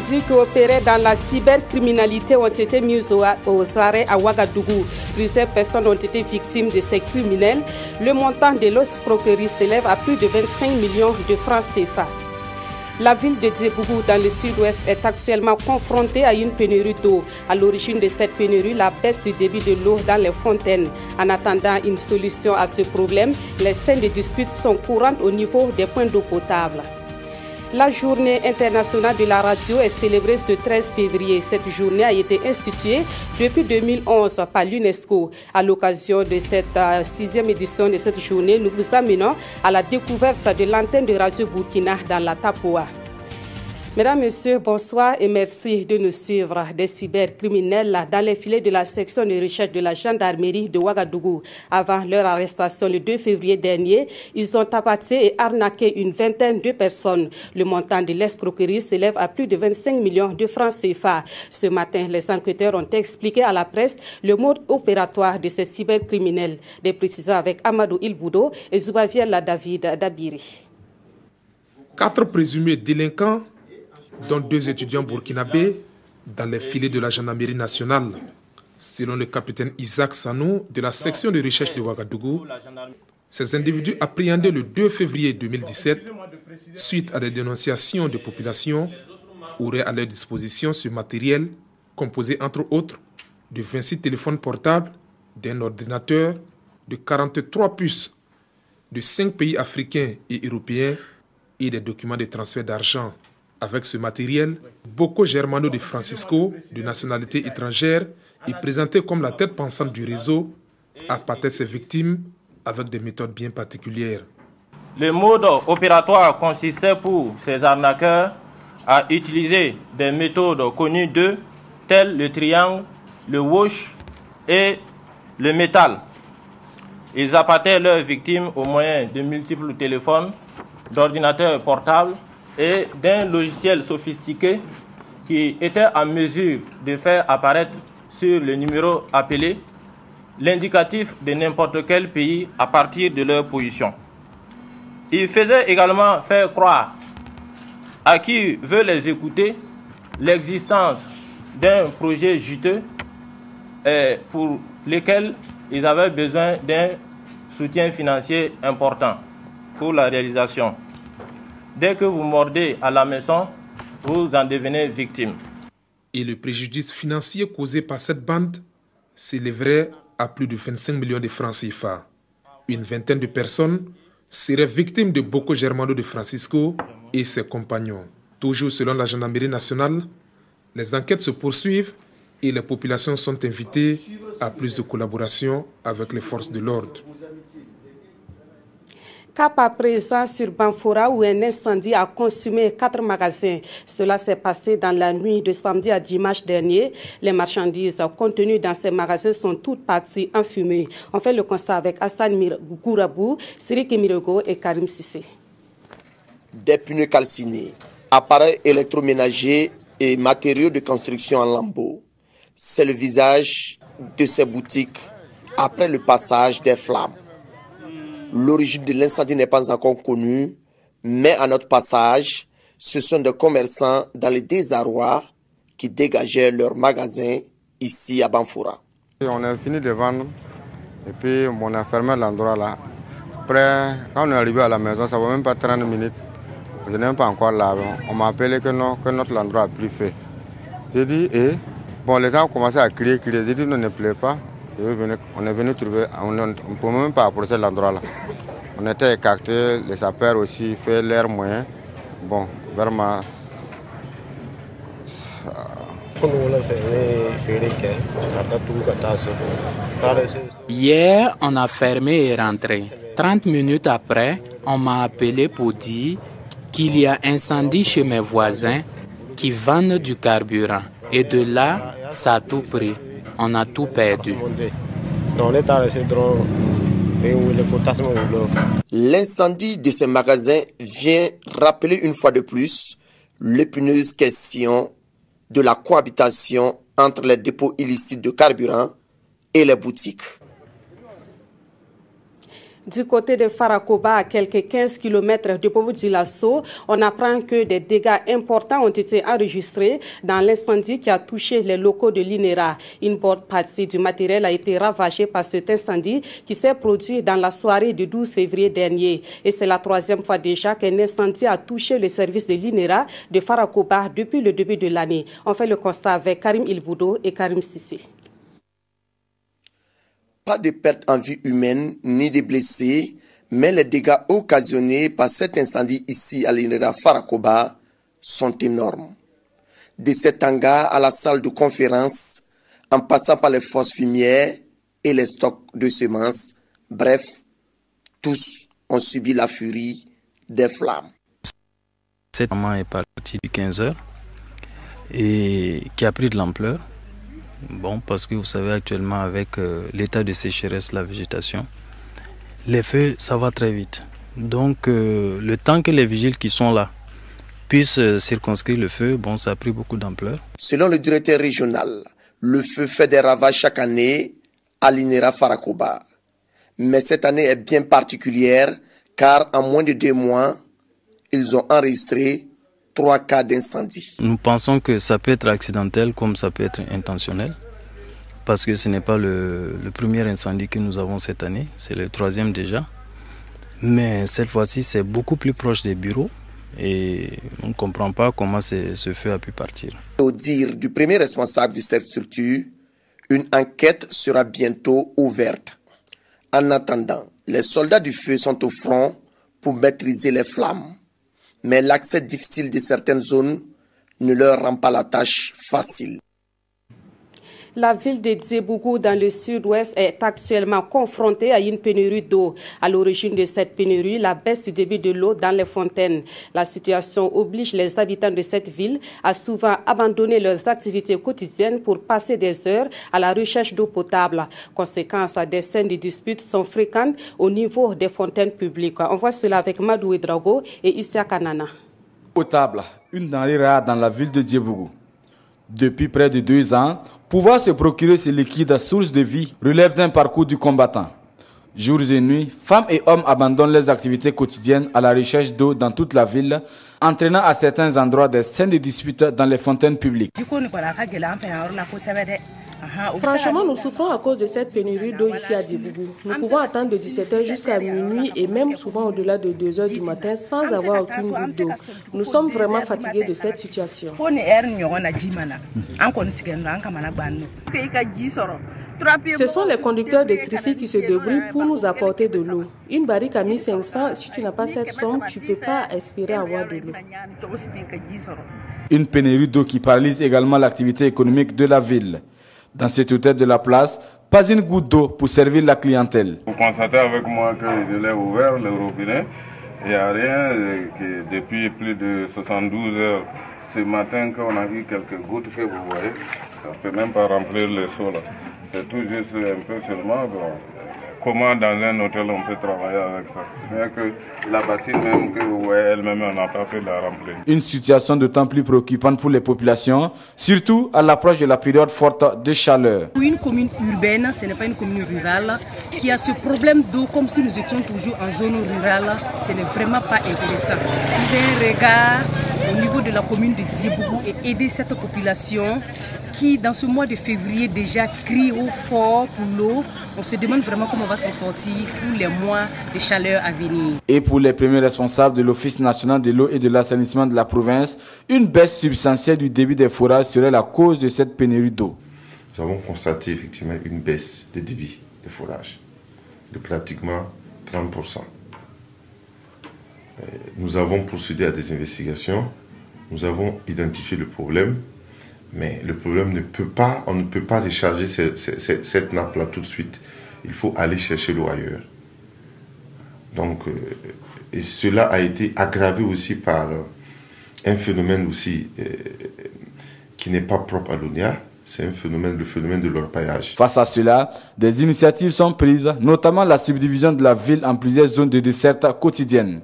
individus qui opéraient dans la cybercriminalité ont été mis aux arrêts à Ouagadougou. Plusieurs personnes ont été victimes de ces criminels. Le montant de l'escroquerie s'élève à plus de 25 millions de francs CFA. La ville de Djébougou, dans le sud-ouest, est actuellement confrontée à une pénurie d'eau. À l'origine de cette pénurie, la baisse du débit de l'eau dans les fontaines. En attendant une solution à ce problème, les scènes de disputes sont courantes au niveau des points d'eau potable. La journée internationale de la radio est célébrée ce 13 février. Cette journée a été instituée depuis 2011 par l'UNESCO. À l'occasion de cette 6e édition de cette journée, nous vous amenons à la découverte de l'antenne de Radio Burkina dans la Tapoa. Mesdames, Messieurs, bonsoir et merci de nous suivre. Des cybercriminels dans les filets de la section de recherche de la gendarmerie de Ouagadougou. Avant leur arrestation le 2 février dernier, ils ont tapassé et arnaqué une vingtaine de personnes. Le montant de l'escroquerie s'élève à plus de 25 millions de francs CFA. Ce matin, les enquêteurs ont expliqué à la presse le mode opératoire de ces cybercriminels. Des précisions avec Amadou Ilboudo et Zoubaviel David Dabiri. 4 présumés délinquants, dont 2 étudiants burkinabés, dans les filets de la gendarmerie nationale. Selon le capitaine Isaac Sanou de la section de recherche de Ouagadougou, ces individus appréhendés le 2 février 2017, suite à des dénonciations de population, auraient à leur disposition ce matériel composé entre autres de 26 téléphones portables, d'un ordinateur, de 43 puces de 5 pays africains et européens et des documents de transfert d'argent. Avec ce matériel, Boko Germano de Francisco, de nationalité étrangère, est présenté comme la tête pensante du réseau, appâtait ses victimes avec des méthodes bien particulières. Le mode opératoire consistait pour ces arnaqueurs à utiliser des méthodes connues d'eux, telles le triangle, le wash et le métal. Ils appâtaient leurs victimes au moyen de multiples téléphones, d'ordinateurs portables, et d'un logiciel sophistiqué qui était en mesure de faire apparaître sur le numéro appelé l'indicatif de n'importe quel pays à partir de leur position. Il faisait également faire croire à qui veut les écouter l'existence d'un projet juteux pour lequel ils avaient besoin d'un soutien financier important pour la réalisation. Dès que vous mordez à la maison, vous en devenez victime. Et le préjudice financier causé par cette bande s'élèverait à plus de 25 millions de francs CFA. Une vingtaine de personnes seraient victimes de Boko Germano de Francisco et ses compagnons. Toujours selon la gendarmerie nationale, les enquêtes se poursuivent et les populations sont invitées à plus de collaboration avec les forces de l'ordre. Cap à présent sur Banfora où un incendie a consumé 4 magasins. Cela s'est passé dans la nuit de samedi à dimanche dernier. Les marchandises contenues dans ces magasins sont toutes parties en fumée. On fait le constat avec Hassan Gourabou, Siriki Mirego et Karim Sissé. Des pneus calcinés, appareils électroménagers et matériaux de construction en lambeaux. C'est le visage de ces boutiques après le passage des flammes. L'origine de l'incendie n'est pas encore connue, mais à notre passage, ce sont des commerçants dans le désarroi qui dégageaient leurs magasins ici à Banfora. On a fini de vendre et puis on a fermé l'endroit là. Après, quand on est arrivé à la maison, ça ne va même pas 30 minutes. Je n'ai même pas encore là. On m'a appelé que notre endroit a pris feu. J'ai dit, bon, les gens ont commencé à crier. J'ai dit, non, ne pleure pas. On est venu trouver, on ne peut même pas approcher l'endroit là. On était écartés, les sapeurs aussi fait leur moyen. Bon, vraiment. Hier, on a fermé et rentré. 30 minutes après, on m'a appelé pour dire qu'il y a incendie chez mes voisins qui vendent du carburant. Et de là, ça a tout pris. On a tout perdu. L'incendie de ces magasins vient rappeler une fois de plus l'épineuse question de la cohabitation entre les dépôts illicites de carburant et les boutiques. Du côté de Farakoba, à quelques 15 km de Bobo-Dioulasso, on apprend que des dégâts importants ont été enregistrés dans l'incendie qui a touché les locaux de l'INERA. Une bonne partie du matériel a été ravagée par cet incendie qui s'est produit dans la soirée du 12 février dernier. Et c'est la troisième fois déjà qu'un incendie a touché le service de l'INERA de Farakoba depuis le début de l'année. On fait le constat avec Karim Ilboudo et Karim Sissi. Pas de pertes en vie humaine ni de blessés, mais les dégâts occasionnés par cet incendie ici à l'INERA Farakoba sont énormes. De cet hangar à la salle de conférence, en passant par les fosses fumières et les stocks de semences, bref, tous ont subi la furie des flammes. Cet moment est parti du 15h et qui a pris de l'ampleur. Bon, parce que vous savez actuellement avec l'état de sécheresse, la végétation, les feux, ça va très vite. Donc le temps que les vigiles qui sont là puissent circonscrire le feu, bon, ça a pris beaucoup d'ampleur. Selon le directeur régional, le feu fait des ravages chaque année à l'INERA Farakoba. Mais cette année est bien particulière car en moins de 2 mois, ils ont enregistré 3 cas d'incendie. Nous pensons que ça peut être accidentel comme ça peut être intentionnel, parce que ce n'est pas le premier incendie que nous avons cette année, c'est le 3e déjà. Mais cette fois-ci, c'est beaucoup plus proche des bureaux et on ne comprend pas comment ce feu a pu partir. Au dire du premier responsable de cette structure, une enquête sera bientôt ouverte. En attendant, les soldats du feu sont au front pour maîtriser les flammes. Mais l'accès difficile de certaines zones ne leur rend pas la tâche facile. La ville de Djébougou dans le sud-ouest est actuellement confrontée à une pénurie d'eau. À l'origine de cette pénurie, la baisse du débit de l'eau dans les fontaines. La situation oblige les habitants de cette ville à souvent abandonner leurs activités quotidiennes pour passer des heures à la recherche d'eau potable. Conséquence, des scènes de disputes sont fréquentes au niveau des fontaines publiques. On voit cela avec Madou Drago et Issa Kanana. Potable, une denrée rare dans la ville de Djébougou. Depuis près de 2 ans, pouvoir se procurer ce liquide source de vie relève d'un parcours du combattant. Jours et nuits, femmes et hommes abandonnent leurs activités quotidiennes à la recherche d'eau dans toute la ville, entraînant à certains endroits des scènes de disputes dans les fontaines publiques. Franchement, nous souffrons à cause de cette pénurie d'eau ici à Djébougou. Nous pouvons attendre de 17h jusqu'à minuit et même souvent au-delà de 2h du matin sans avoir aucune goutte d'eau. Nous sommes vraiment fatigués de cette situation. Ce sont les conducteurs de Tricy qui se débrouillent pour nous apporter de l'eau. Une barrique à 1500, si tu n'as pas cette somme, tu ne peux pas espérer avoir de l'eau. Une pénurie d'eau qui paralyse également l'activité économique de la ville. Dans cette hôtel de la place, pas une goutte d'eau pour servir la clientèle. Vous constatez avec moi que je l'ai ouvert, le robinet. Il n'y a rien, que depuis plus de 72 heures ce matin qu'on a eu quelques gouttes que vous voyez. Ça ne peut même pas remplir le seau là. C'est tout juste un peu seulement. Bon, comment dans un hôtel on peut travailler avec ça? C'est bien que la bassine même que vous voyez elle-même, on n'a pas pu la remplir. Une situation d'autant plus préoccupante pour les populations, surtout à l'approche de la période forte de chaleur. Pour une commune urbaine, ce n'est pas une commune rurale, qui a ce problème d'eau comme si nous étions toujours en zone rurale, ce n'est vraiment pas intéressant. J'ai un regard au niveau de la commune de Djébougou et aider cette population qui, dans ce mois de février, déjà crie au fort pour l'eau. On se demande vraiment comment on va s'en sortir pour les mois de chaleur à venir. Et pour les premiers responsables de l'Office national de l'eau et de l'assainissement de la province, une baisse substantielle du débit des forages serait la cause de cette pénurie d'eau. Nous avons constaté effectivement une baisse de débit des forages de pratiquement 30%. Nous avons procédé à des investigations, nous avons identifié le problème. Mais le problème on ne peut pas décharger cette nappe-là tout de suite. Il faut aller chercher l'eau ailleurs. Donc, et cela a été aggravé aussi par un phénomène aussi qui n'est pas propre à l'ONIA. C'est le phénomène de l'orpaillage. Face à cela, des initiatives sont prises, notamment la subdivision de la ville en plusieurs zones de desserte quotidiennes.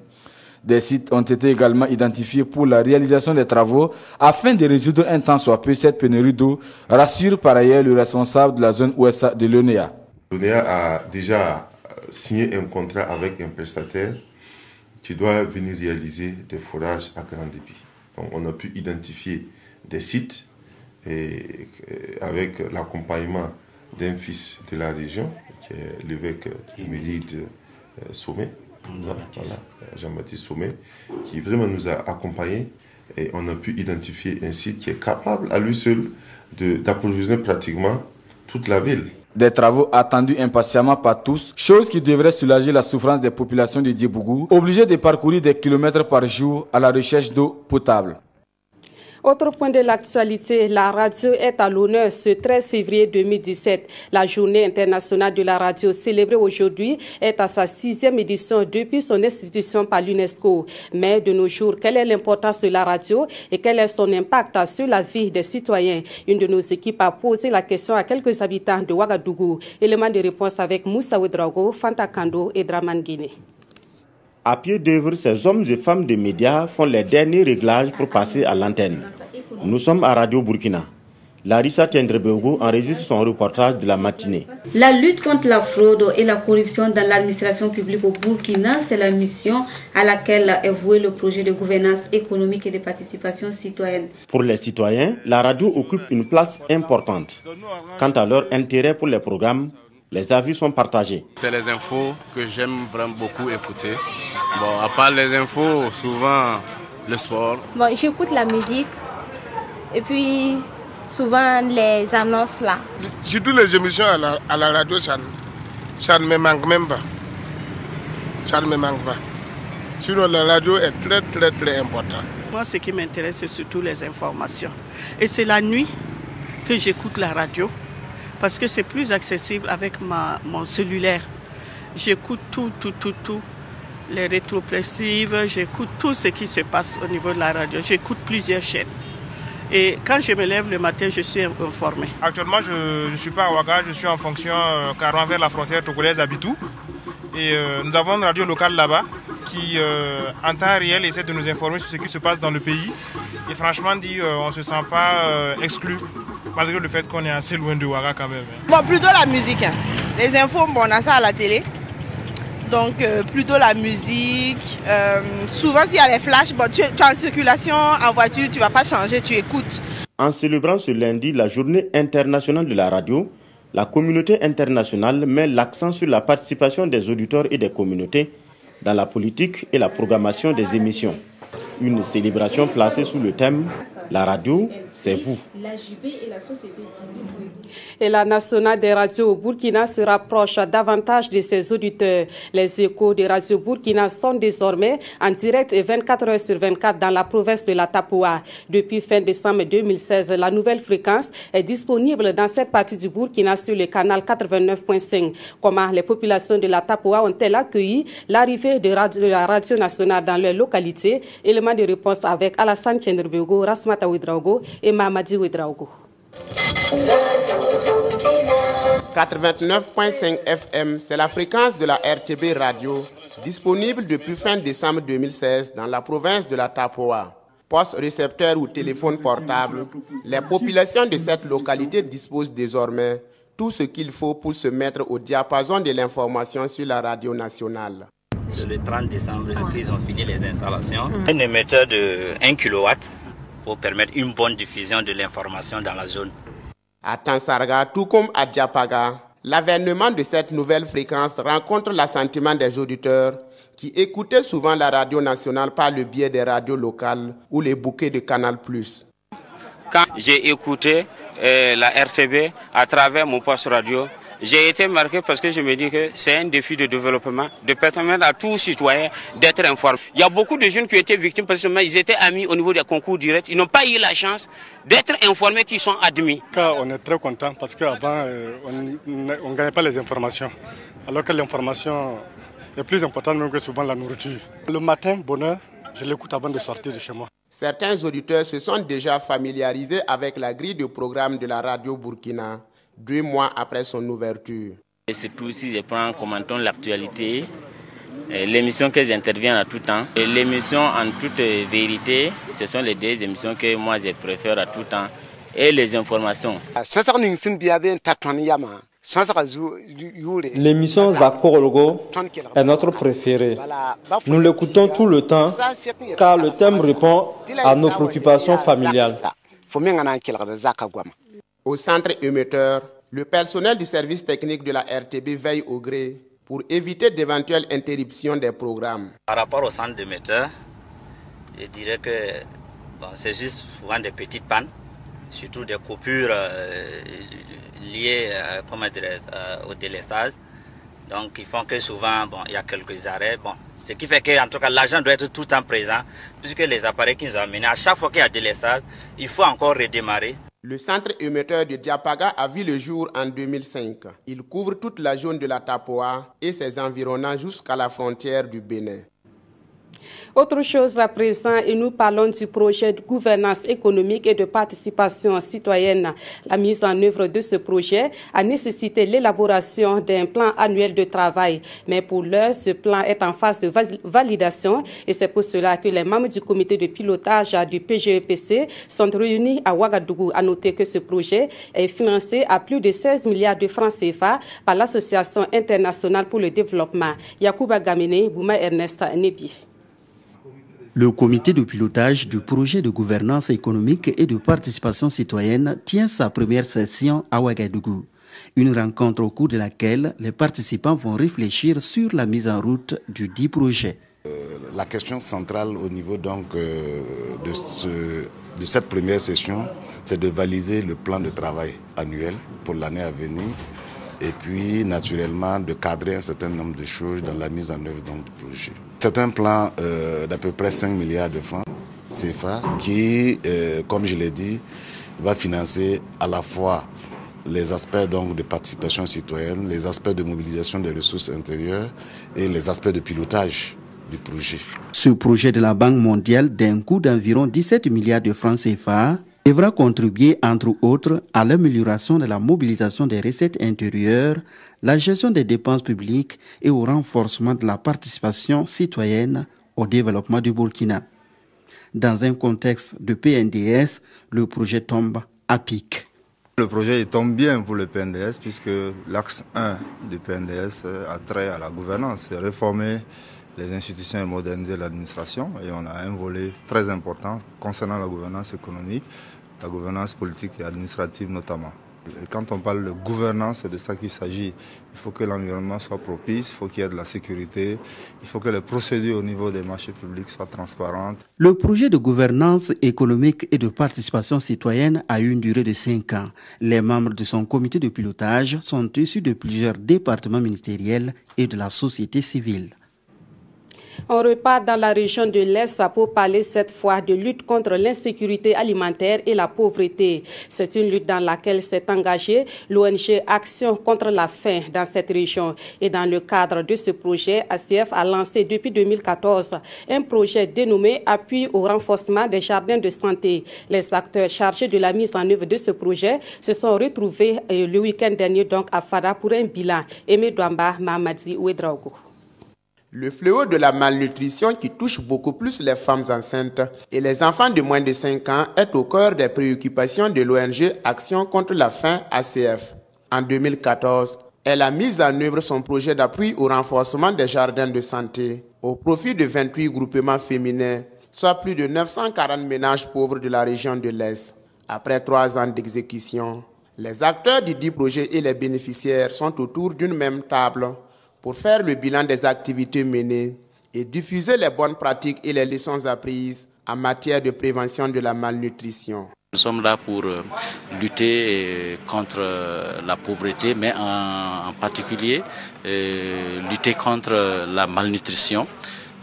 Des sites ont été également identifiés pour la réalisation des travaux afin de résoudre un tant soit peu cette pénurie d'eau, rassure par ailleurs le responsable de la zone ouest de l'ONEA. L'ONEA a déjà signé un contrat avec un prestataire qui doit venir réaliser des forages à grand débit. Donc, on a pu identifier des sites et avec l'accompagnement d'un fils de la région, qui est l'évêque émérite Sommet, voilà, Jean-Baptiste Sommet, qui vraiment nous a accompagnés et on a pu identifier un site qui est capable à lui seul d'approvisionner pratiquement toute la ville. Des travaux attendus impatiemment par tous, chose qui devrait soulager la souffrance des populations de Diebougou, obligées de parcourir des kilomètres par jour à la recherche d'eau potable. Autre point de l'actualité, la radio est à l'honneur ce 13 février 2017. La journée internationale de la radio célébrée aujourd'hui est à sa 6e édition depuis son institution par l'UNESCO. Mais de nos jours, quelle est l'importance de la radio et quel est son impact sur la vie des citoyens? Une de nos équipes a posé la question à quelques habitants de Ouagadougou. Élément de réponse avec Moussa Ouedraogo, Fanta Kando et Draman Guinée. À pied d'œuvre, ces hommes et femmes des médias font les derniers réglages pour passer à l'antenne. Nous sommes à Radio Burkina. Larissa Tiendrebego enregistre son reportage de la matinée. La lutte contre la fraude et la corruption dans l'administration publique au Burkina, c'est la mission à laquelle est voué le projet de gouvernance économique et de participation citoyenne. Pour les citoyens, la radio occupe une place importante. Quant à leur intérêt pour les programmes, les avis sont partagés. C'est les infos que j'aime vraiment beaucoup écouter. Bon, à part les infos, souvent le sport. Bon, j'écoute la musique et puis souvent les annonces là. Surtout les émissions à la radio, ça ne me manque même pas. Ça ne me manque pas. Sinon, la radio est très importante. Moi, ce qui m'intéresse, c'est surtout les informations. Et c'est la nuit que j'écoute la radio. Parce que c'est plus accessible avec mon cellulaire. J'écoute tout. Les rétropressives, j'écoute tout ce qui se passe au niveau de la radio. J'écoute plusieurs chaînes. Et quand je me lève le matin, je suis informé. Actuellement, je ne suis pas à Ouaga, je suis en fonction carrément vers la frontière togolaise à Bitou. Et nous avons une radio locale là-bas qui, en temps réel, essaie de nous informer sur ce qui se passe dans le pays. Et franchement, on ne se sent pas exclu. Malgré le fait qu'on est assez loin de Ouaga quand même. Bon, plutôt la musique. Les infos, bon, on a ça à la télé. Donc, plutôt la musique. Souvent, s'il y a les flashs, bon, tu es en circulation, en voiture, tu ne vas pas changer, tu écoutes. En célébrant ce lundi la journée internationale de la radio, la communauté internationale met l'accent sur la participation des auditeurs et des communautés dans la politique et la programmation des émissions. Une célébration placée sous le thème « La radio, c'est vous ». Et la nationale des radios au Burkina se rapproche davantage de ses auditeurs. Les échos des radios Burkina sont désormais en direct et 24 heures sur 24 dans la province de la Tapoua. Depuis fin décembre 2016, la nouvelle fréquence est disponible dans cette partie du Burkina sur le canal 89.5. Comment les populations de la Tapoua ont-elles accueilli l'arrivée de la radio nationale dans leur localité? Élément de réponse avec Alassane Tiendrebego, Rasmata Ouedraogo et Mamadi Ouedraogo. 89.5 FM, c'est la fréquence de la RTB radio, disponible depuis fin décembre 2016 dans la province de la Tapoua. Poste récepteur ou téléphone portable, les populations de cette localité disposent désormais tout ce qu'il faut pour se mettre au diapason de l'information sur la radio nationale. C'est le 30 décembre qu'ils ont fini les installations. Un émetteur de 1 kW pour permettre une bonne diffusion de l'information dans la zone. À Tansarga, tout comme à Diapaga, l'avènement de cette nouvelle fréquence rencontre l'assentiment des auditeurs qui écoutaient souvent la radio nationale par le biais des radios locales ou les bouquets de Canal+. Quand j'ai écouté la RTB à travers mon poste radio, j'ai été marqué parce que je me dis que c'est un défi de développement, de permettre à tous citoyens d'être informés. Il y a beaucoup de jeunes qui ont été victimes parce qu'ils étaient admis au niveau des concours directs. Ils n'ont pas eu la chance d'être informés qu'ils sont admis. On est très content parce qu'avant, on ne gagnait pas les informations. Alors que l'information est plus importante même que souvent la nourriture. Le matin, bonheur, je l'écoute avant de sortir de chez moi. Certains auditeurs se sont déjà familiarisés avec la grille de programme de la radio Burkina 2 mois après son ouverture. Et surtout si je prends comme l'actualité, l'émission que j'interviens à tout temps. L'émission en toute vérité, ce sont les 2 émissions que moi je préfère à tout temps. Et les informations. L'émission Zakorolgo est notre préférée. Nous l'écoutons tout le temps car le thème répond à nos préoccupations familiales. Au centre émetteur, le personnel du service technique de la RTB veille au gré pour éviter d'éventuelles interruptions des programmes. Par rapport au centre émetteur, je dirais que c'est juste souvent des petites pannes, surtout des coupures liées au délestage. Donc, ils font que souvent, il y a quelques arrêts. Ce qui fait que, en tout cas, l'agent doit être tout le temps présent, puisque les appareils qu'ils ont amenés, à chaque fois qu'il y a délestage, il faut encore redémarrer. Le centre émetteur de Diapaga a vu le jour en 2005. Il couvre toute la zone de la Tapoa et ses environnants jusqu'à la frontière du Bénin. Autre chose à présent, et nous parlons du projet de gouvernance économique et de participation citoyenne. La mise en œuvre de ce projet a nécessité l'élaboration d'un plan annuel de travail. Mais pour l'heure, ce plan est en phase de validation et c'est pour cela que les membres du comité de pilotage du PGEPC sont réunis à Ouagadougou. À noter que ce projet est financé à plus de 16 milliards de francs CFA par l'Association internationale pour le développement. Yacouba Gamene, Bouma Ernest Nebi. Le comité de pilotage du projet de gouvernance économique et de participation citoyenne tient sa première session à Ouagadougou. Une rencontre au cours de laquelle les participants vont réfléchir sur la mise en route du dit projet. La question centrale au niveau donc de cette première session, c'est de valider le plan de travail annuel pour l'année à venir et puis naturellement de cadrer un certain nombre de choses dans la mise en œuvre donc, du projet. C'est un plan d'à peu près 5 milliards de francs CFA qui, comme je l'ai dit, va financer à la fois les aspects donc, de participation citoyenne, les aspects de mobilisation des ressources intérieures et les aspects de pilotage du projet. Ce projet de la Banque mondiale d'un coût d'environ 17 milliards de francs CFA devra contribuer, entre autres, à l'amélioration de la mobilisation des recettes intérieures, la gestion des dépenses publiques et au renforcement de la participation citoyenne au développement du Burkina. Dans un contexte de PNDS, le projet tombe à pic. Le projet tombe bien pour le PNDS puisque l'axe 1 du PNDS a trait à la gouvernance, c'est réformer les institutions et moderniser l'administration. Et on a un volet très important concernant la gouvernance économique, la gouvernance politique et administrative notamment. Et quand on parle de gouvernance, c'est de ça qu'il s'agit. Il faut que l'environnement soit propice, il faut qu'il y ait de la sécurité, il faut que les procédures au niveau des marchés publics soient transparentes. Le projet de gouvernance économique et de participation citoyenne a eu une durée de 5 ans. Les membres de son comité de pilotage sont issus de plusieurs départements ministériels et de la société civile. On repart dans la région de l'Est pour parler cette fois de lutte contre l'insécurité alimentaire et la pauvreté. C'est une lutte dans laquelle s'est engagée l'ONG Action contre la faim dans cette région. Et dans le cadre de ce projet, ACF a lancé depuis 2014 un projet dénommé Appui au renforcement des jardins de santé. Les acteurs chargés de la mise en œuvre de ce projet se sont retrouvés le week-end dernier donc à Fada pour un bilan. Aimé Douamba, Mamadzi Ouedraogo. Le fléau de la malnutrition qui touche beaucoup plus les femmes enceintes et les enfants de moins de 5 ans est au cœur des préoccupations de l'ONG Action contre la faim ACF. En 2014, elle a mis en œuvre son projet d'appui au renforcement des jardins de santé au profit de 28 groupements féminins, soit plus de 940 ménages pauvres de la région de l'Est. Après 3 ans d'exécution, les acteurs du dit projet et les bénéficiaires sont autour d'une même table pour faire le bilan des activités menées et diffuser les bonnes pratiques et les leçons apprises en matière de prévention de la malnutrition. Nous sommes là pour lutter contre la pauvreté, mais en particulier lutter contre la malnutrition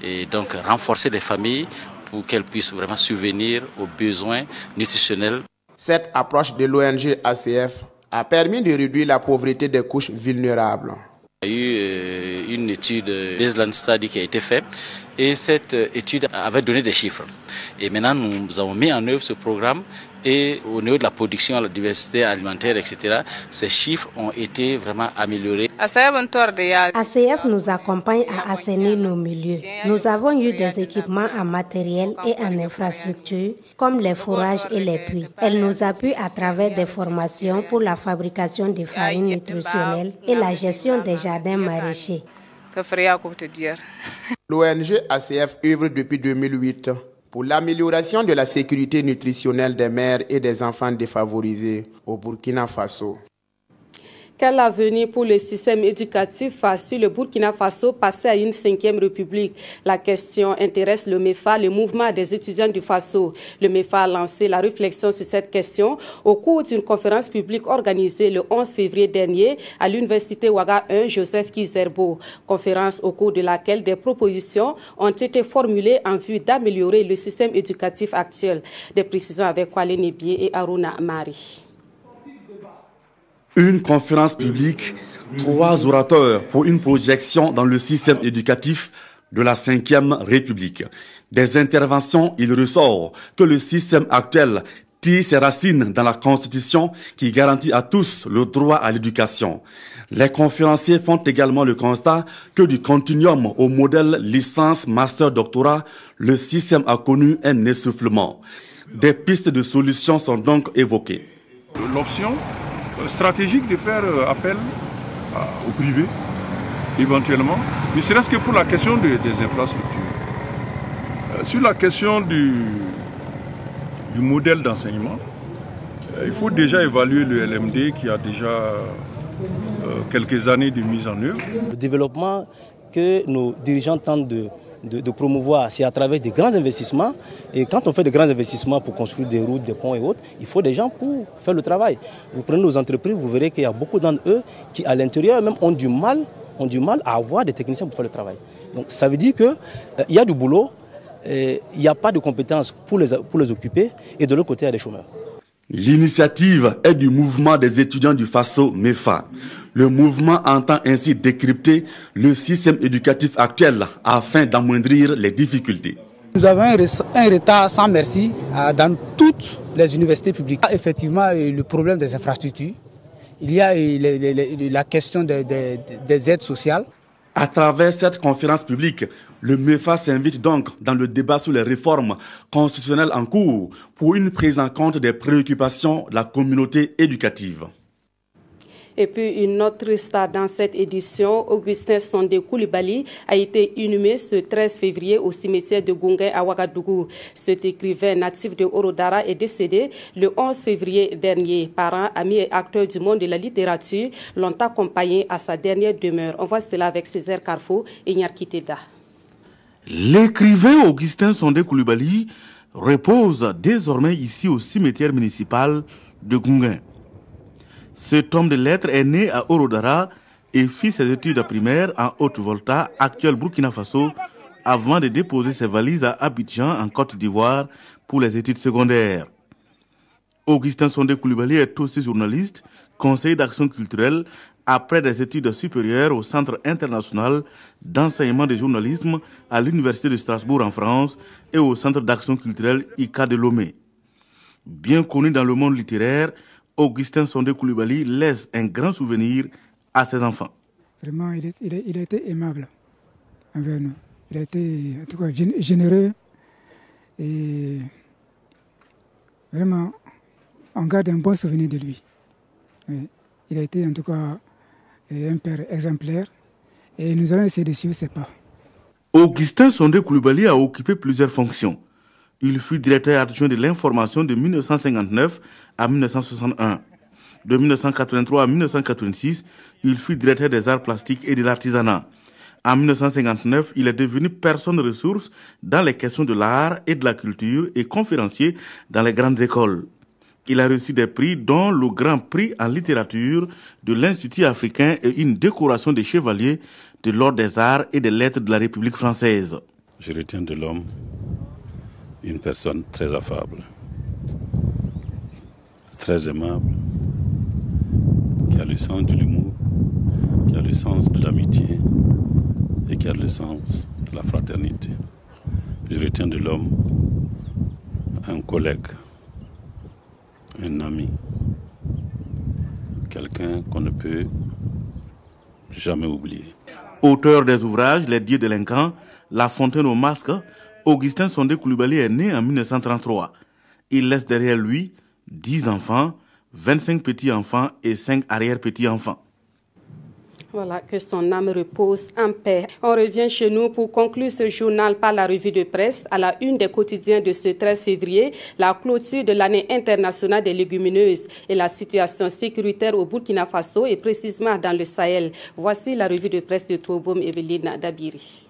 et donc renforcer les familles pour qu'elles puissent vraiment subvenir aux besoins nutritionnels. Cette approche de l'ONG ACF a permis de réduire la pauvreté des couches vulnérables. Il y a eu une étude étude Baseline Study qui a été faite et cette étude avait donné des chiffres. Et maintenant, nous avons mis en œuvre ce programme et au niveau de la production, la diversité alimentaire, etc., ces chiffres ont été vraiment améliorés. ACF nous accompagne à assainir nos milieux. Nous avons eu des équipements en matériel et en infrastructure, comme les fourrages et les puits. Elle nous appuie à travers des formations pour la fabrication des farines nutritionnelles et la gestion des jardins maraîchers. L'ONG ACF œuvre depuis 2008 pour l'amélioration de la sécurité nutritionnelle des mères et des enfants défavorisés au Burkina Faso. Quel avenir pour le système éducatif si le Burkina Faso passait à une 5e république? La question intéresse le MEFA, le mouvement des étudiants du Faso. Le MEFA a lancé la réflexion sur cette question au cours d'une conférence publique organisée le 11 février dernier à l'université Ouaga 1 Joseph Kizerbo. Conférence au cours de laquelle des propositions ont été formulées en vue d'améliorer le système éducatif actuel. Des précisions avec Kwale Nebié et Aruna Mari. Une conférence publique, 3 orateurs pour une projection dans le système éducatif de la 5e République. Des interventions, il ressort que le système actuel tire ses racines dans la Constitution qui garantit à tous le droit à l'éducation. Les conférenciers font également le constat que du continuum au modèle licence, master, doctorat, le système a connu un essoufflement. Des pistes de solutions sont donc évoquées. L'option stratégique de faire appel au privé, éventuellement, ne serait-ce que pour la question des infrastructures. Sur la question du modèle d'enseignement, il faut déjà évaluer le LMD qui a déjà quelques années de mise en œuvre. Le développement que nos dirigeants tentent de promouvoir, c'est à travers des grands investissements. Et quand on fait de grands investissements pour construire des routes, des ponts et autres, il faut des gens pour faire le travail. Vous prenez nos entreprises, vous verrez qu'il y a beaucoup d'entre eux qui, à l'intérieur même, ont du mal à avoir des techniciens pour faire le travail. Donc ça veut dire qu'il y a du boulot, il n'y a pas de compétences pour les occuper, et de l'autre côté, il y a des chômeurs. L'initiative est du mouvement des étudiants du Faso MEFA. Le mouvement entend ainsi décrypter le système éducatif actuel afin d'amoindrir les difficultés. Nous avons un retard sans merci dans toutes les universités publiques. Effectivement, le problème des infrastructures, il y a la question des aides sociales. À travers cette conférence publique, le MEFA s'invite donc dans le débat sur les réformes constitutionnelles en cours pour une prise en compte des préoccupations de la communauté éducative. Et puis une autre star dans cette édition, Augustin Sondé Koulibaly, a été inhumé ce 13 février au cimetière de Gounguen à Ouagadougou. Cet écrivain natif de Orodara est décédé le 11 février dernier. Parents, amis et acteurs du monde de la littérature l'ont accompagné à sa dernière demeure. On voit cela avec Césaire Carrefour et Nyarkiteda. L'écrivain Augustin Sondé Koulibaly repose désormais ici au cimetière municipal de Gounguen. Cet homme de lettres est né à Orodara et fit ses études primaires en Haute-Volta, actuel Burkina Faso, avant de déposer ses valises à Abidjan, en Côte d'Ivoire, pour les études secondaires. Augustin Sondé Koulibaly est aussi journaliste, conseiller d'action culturelle, après des études supérieures au Centre international d'enseignement de journalisme à l'Université de Strasbourg en France et au Centre d'action culturelle ICA de Lomé. Bien connu dans le monde littéraire, Augustin Sondé Koulibaly laisse un grand souvenir à ses enfants. Vraiment, il a été aimable envers nous. Il a été en tout cas généreux et vraiment, on garde un bon souvenir de lui. Il a été en tout cas un père exemplaire et nous allons essayer de suivre ses pas. Augustin Sondé Koulibaly a occupé plusieurs fonctions. Il fut directeur adjoint de l'information de 1959 à 1961. De 1983 à 1986, il fut directeur des arts plastiques et de l'artisanat. En 1959, il est devenu personne ressource dans les questions de l'art et de la culture et conférencier dans les grandes écoles. Il a reçu des prix dont le Grand Prix en littérature de l'Institut africain et une décoration de chevalier de l'Ordre des arts et des lettres de la République française. Je retiens de l'homme une personne très affable, très aimable, qui a le sens de l'humour, qui a le sens de l'amitié, et qui a le sens de la fraternité. Je retiens de l'homme un collègue, un ami, quelqu'un qu'on ne peut jamais oublier. Auteur des ouvrages Les Dieux délinquants, La Fontaine au masque, Augustin Sondé Coulibaly est né en 1933. Il laisse derrière lui 10 enfants, 25 petits-enfants et 5 arrière-petits-enfants. Voilà, que son âme repose en paix. On revient chez nous pour conclure ce journal par la revue de presse. À la une des quotidiens de ce 13 février, la clôture de l'année internationale des légumineuses et la situation sécuritaire au Burkina Faso et précisément dans le Sahel. Voici la revue de presse de Touboum Evelyne Dabiri.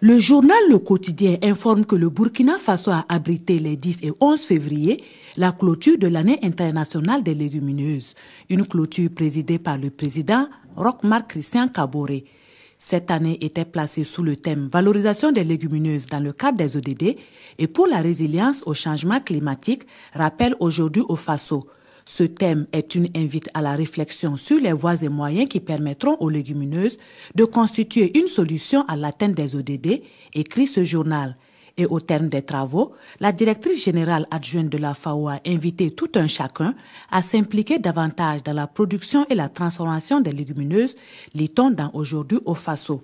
Le journal Le Quotidien informe que le Burkina Faso a abrité les 10 et 11 février la clôture de l'année internationale des légumineuses, une clôture présidée par le président Roch-Marc Christian Kaboré. Cette année était placée sous le thème « Valorisation des légumineuses dans le cadre des ODD » et pour la résilience au changement climatique, rappelle aujourd'hui au Faso. Ce thème est une invite à la réflexion sur les voies et moyens qui permettront aux légumineuses de constituer une solution à l'atteinte des ODD, écrit ce journal. Et au terme des travaux, la directrice générale adjointe de la FAO a invité tout un chacun à s'impliquer davantage dans la production et la transformation des légumineuses, lit-on dans Aujourd'hui au Faso.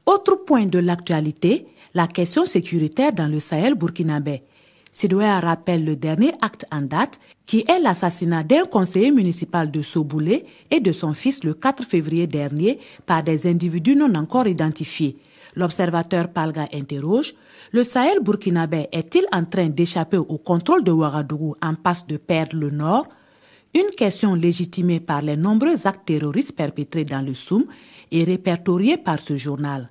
Autre point de l'actualité, la question sécuritaire dans le Sahel burkinabé. Sidoya rappelle le dernier acte en date, qui est l'assassinat d'un conseiller municipal de Soboulé et de son fils le 4 février dernier par des individus non encore identifiés. L'observateur Palga interroge, le Sahel burkinabé est-il en train d'échapper au contrôle de Ouagadougou en passe de perdre le nord? Une question légitimée par les nombreux actes terroristes perpétrés dans le Soum et répertoriée par ce journal.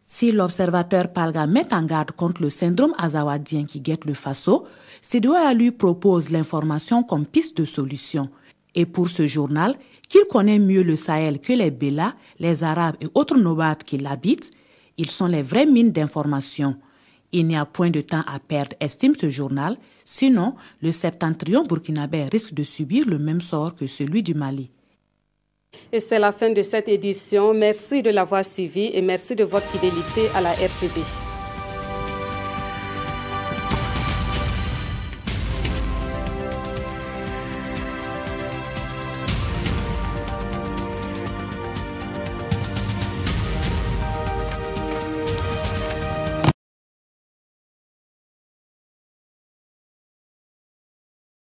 Si l'observateur Palga met en garde contre le syndrome azawadien qui guette le Faso, Sidoya lui propose l'information comme piste de solution. Et pour ce journal, qu'il connaît mieux le Sahel que les Bellas, les Arabes et autres nomades qui l'habitent, ils sont les vraies mines d'information. Il n'y a point de temps à perdre, estime ce journal, sinon le septentrion burkinabé risque de subir le même sort que celui du Mali. Et c'est la fin de cette édition. Merci de l'avoir suivi et merci de votre fidélité à la RTV.